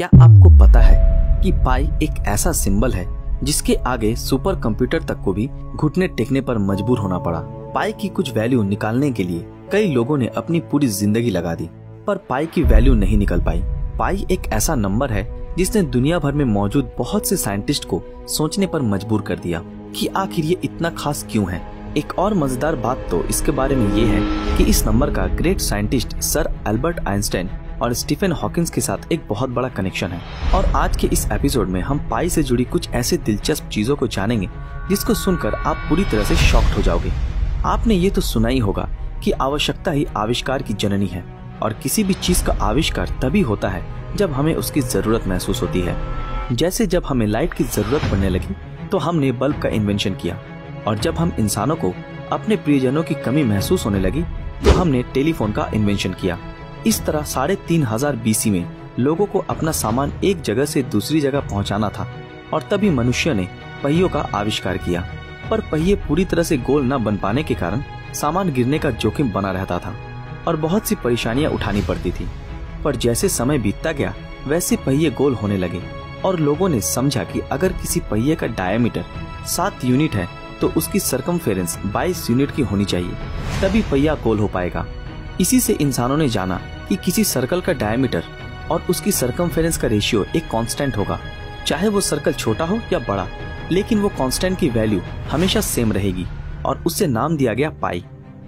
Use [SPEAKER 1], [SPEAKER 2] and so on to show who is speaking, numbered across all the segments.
[SPEAKER 1] क्या आपको पता है कि पाई एक ऐसा सिंबल है जिसके आगे सुपर कंप्यूटर तक को भी घुटने टेकने पर मजबूर होना पड़ा। पाई की कुछ वैल्यू निकालने के लिए कई लोगों ने अपनी पूरी जिंदगी लगा दी, पर पाई की वैल्यू नहीं निकल पाई। पाई एक ऐसा नंबर है जिसने दुनिया भर में मौजूद बहुत से साइंटिस्ट को सोचने पर मजबूर कर दिया कि आखिर ये इतना खास क्यों है। एक और मजेदार बात तो इसके बारे में ये है कि इस नंबर का great scientist sir Albert Einstein और स्टीफन हॉकिंस के साथ एक बहुत बड़ा कनेक्शन है। और आज के इस एपिसोड में हम पाई से जुड़ी कुछ ऐसे दिलचस्प चीजों को जानेंगे जिसको सुनकर आप पूरी तरह से शॉक्ड हो जाओगे। आपने ये तो सुना ही होगा कि आवश्यकता ही आविष्कार की जननी है, और किसी भी चीज का आविष्कार तभी होता है जब हमें उसकी जरूरत महसूस होती है। जैसे जब हमें लाइट की जरूरत पड़ने लगी तो हमने बल्ब का इन्वेंशन किया, और जब हम इंसानों को अपने प्रियजनों की कमी महसूस होने लगी तो हमने टेलीफोन का इन्वेंशन किया। इस तरह 3500 BC में लोगों को अपना सामान एक जगह से दूसरी जगह पहुंचाना था, और तभी मनुष्य ने पहियों का आविष्कार किया। पर पहिए पूरी तरह से गोल न बन पाने के कारण सामान गिरने का जोखिम बना रहता था और बहुत सी परेशानियां उठानी पड़ती थी। पर जैसे समय बीतता गया वैसे पहिए गोल होने लगे, और लोगों ने समझा कि अगर किसी पहिए का डायमीटर 7 यूनिट है तो उसकी सरकमफेरेंस 22 यूनिट की होनी चाहिए, तभी पहिया गोल हो पाएगा। इसी से इंसानों ने जाना कि किसी सर्कल का डायमीटर और उसकी सरकमफेरेंस का रेशियो एक कांस्टेंट होगा, चाहे वो सर्कल छोटा हो या बड़ा, लेकिन वो कांस्टेंट की वैल्यू हमेशा सेम रहेगी, और उससे नाम दिया गया पाई।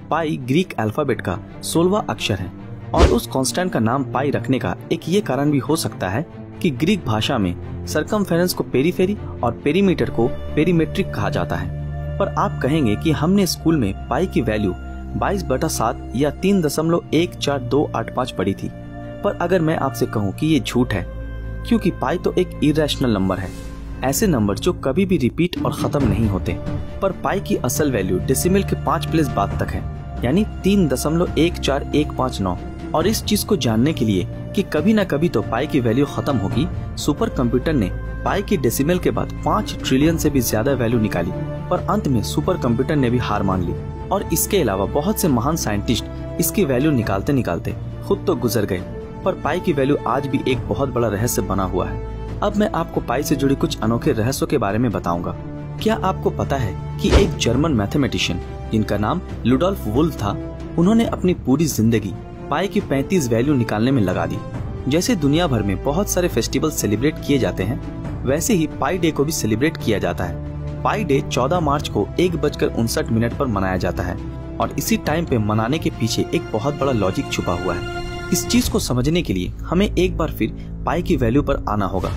[SPEAKER 1] पाई ग्रीक अल्फाबेट का 16वां अक्षर है, और उस कांस्टेंट का नाम पाई रखने का एक ये कारण भी हो सकता है कि ग्रीक भाषा में सरकमफेरेंस को पेरीफेरी और पेरीमीटर को पेरीमेट्रिक कहा जाता है। पर आप कहेंगे कि हमने स्कूल में पाई की वैल्यू 22/7 या 3.14285 पढ़ी थी। पर अगर मैं आपसे कहूं कि ये झूठ है, क्योंकि पाई तो एक इरेशनल नंबर है, ऐसे नंबर जो कभी भी रिपीट और खत्म नहीं होते। पर पाई की असल वैल्यू डेसिमल के 5 प्लेस बाद तक है, यानी 3.14159। और इस चीज को जानने के लिए कि कभी न कभी तो पाई की वैल्यू खत्म होगी, सुपर कंप्यूटर ने पाई की डेसिमल के बाद 5 ट्रिलियन से भी ज्यादा वैल्यू निकाली। पर अंत में सुपर कंप्यूटर ने भी हार मान ली, और इसके अलावा बहुत से महान साइंटिस्ट इसकी वैल्यू निकालते निकालते खुद तो गुजर गए। पर पाई की वैल्यू आज भी एक बहुत बड़ा रहस्य बना हुआ है। अब मैं आपको पाई से जुड़ी कुछ अनोखे रहस्यों के बारे में बताऊंगा। क्या आपको पता है कि एक जर्मन मैथमेटिशियन जिनका नाम लुडोल्फ वुल्फ था, उन्होंने अपनी पूरी जिंदगी पाई की 35 वैल्यू निकालने में लगा दी। जैसे दुनिया भर में बहुत सारे फेस्टिवल सेलिब्रेट किए जाते हैं, वैसे ही पाई डे को भी सेलिब्रेट किया जाता है। पाई डे 14 मार्च को 1:59 पर मनाया जाता है, और इसी टाइम पे मनाने के पीछे एक बहुत बड़ा लॉजिक छुपा हुआ है। इस चीज को समझने के लिए हमें एक बार फिर पाई की वैल्यू पर आना होगा।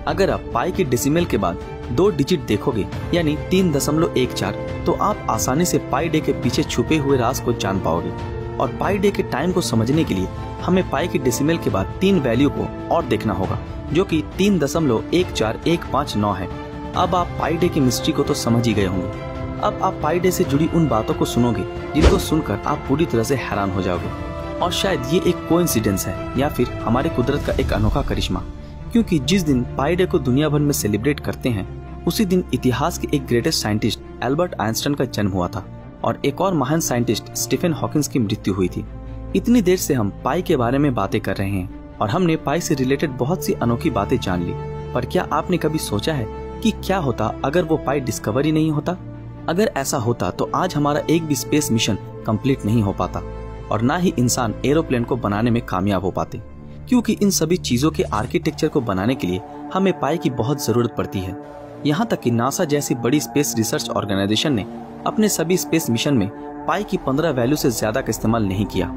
[SPEAKER 1] अगर आप पाई के डेसिमल के बाद 2 डिजिट देखोगे, यानी 3.14, तो आप आसानी से पाई डे के पीछे छुपे हुए राज को जान पाओगे। और पाई डे के टाइम को समझने के लिए हमें पाई के डेसिमल के बाद 3 वैल्यू को और देखना होगा, जो कि 3.14159 है। अब आप पाई डे की मिस्ट्री को तो समझ ही गए होंगे। अब आप पाई डे से जुड़ी उन बातों को सुनोगे जिनको सुनकर आप पूरी तरह से हैरान हो जाओगे। और शायद ये एक कोइंसिडेंस है या फिर हमारे कुदरत का एक अनोखा करिश्मा, क्योंकि जिस दिन पाई डे को दुनिया भर में सेलिब्रेट करते हैं, उसी दिन इतिहास के एक ग्रेटेस्ट साइंटिस्ट एल्बर्ट आइंस्टाइन का जन्म हुआ था, और एक और महान साइंटिस्ट स्टीफन हॉकिंस की मृत्यु हुई थी। इतनी देर से हम पाई के बारे में बातें कर रहे हैं, और हमने पाई से रिलेटेड बहुत सी अनोखी बातें जान ली। पर क्या आपने कभी सोचा है कि क्या होता अगर वो पाई डिस्कवर ही नहीं होता? अगर ऐसा होता तो आज हमारा एक भी स्पेस मिशन कंप्लीट नहीं हो पाता, और ना ही इंसान एरोप्लेन को बनाने में कामयाब हो पाते, क्योंकि इन सभी चीजों के आर्किटेक्चर को बनाने के लिए हमें पाई की बहुत जरूरत पड़ती है। यहाँ तक कि नासा जैसी बड़ी स्पेस रिसर्च ऑर्गेनाइजेशन ने अपने सभी स्पेस मिशन में पाई की 15 वैल्यू से ज्यादा का इस्तेमाल नहीं किया।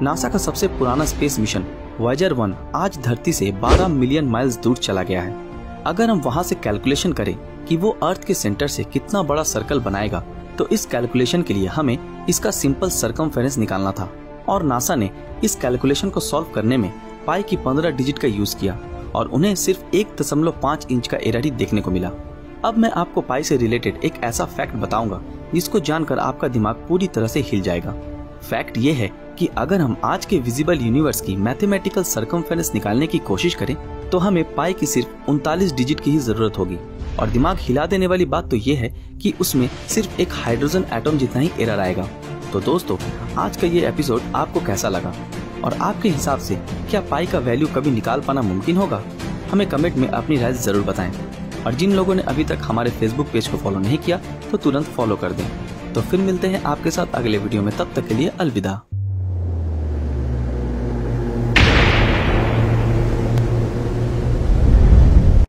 [SPEAKER 1] नासा का सबसे पुराना स्पेस मिशन वॉयेजर 1 आज धरती से 12 मिलियन माइल्स दूर चला गया है। अगर हम वहाँ से कैलकुलेशन करें कि वो अर्थ के सेंटर से कितना बड़ा सर्कल बनाएगा, तो इस कैलकुलेशन के लिए हमें इसका सिंपल सरकमफेरेंस निकालना था, और नासा ने इस कैलकुलेशन को सॉल्व करने में पाई की 15 डिजिट का यूज किया, और उन्हें सिर्फ 1.5 इंच का एरर ही देखने को मिला। अब मैं आपको पाई से रिलेटेड एक ऐसा फैक्ट बताऊंगा जिसको जानकर आपका दिमाग पूरी तरह से हिल जाएगा। फैक्ट ये है कि अगर हम आज के विजिबल यूनिवर्स की मैथमेटिकल सरकमफेरेंस निकालने की कोशिश करें, तो हमें पाई की सिर्फ 39 डिजिट की ही जरूरत होगी। और दिमाग हिला देने वाली बात तो ये है कि उसमें सिर्फ एक हाइड्रोजन एटम जितना ही एरर आएगा। तो दोस्तों, आज का ये एपिसोड आपको कैसा लगा, और आपके हिसाब से क्या पाई का वैल्यू कभी निकाल पाना मुमकिन होगा? हमें कमेंट में अपनी राय जरूर बताएं। और जिन लोगों ने अभी तक हमारे फेसबुक पेज को फॉलो नहीं किया तो तुरंत फॉलो कर दें। तो फिर मिलते हैं आपके साथ अगले वीडियो में, तब तक के लिए अलविदा।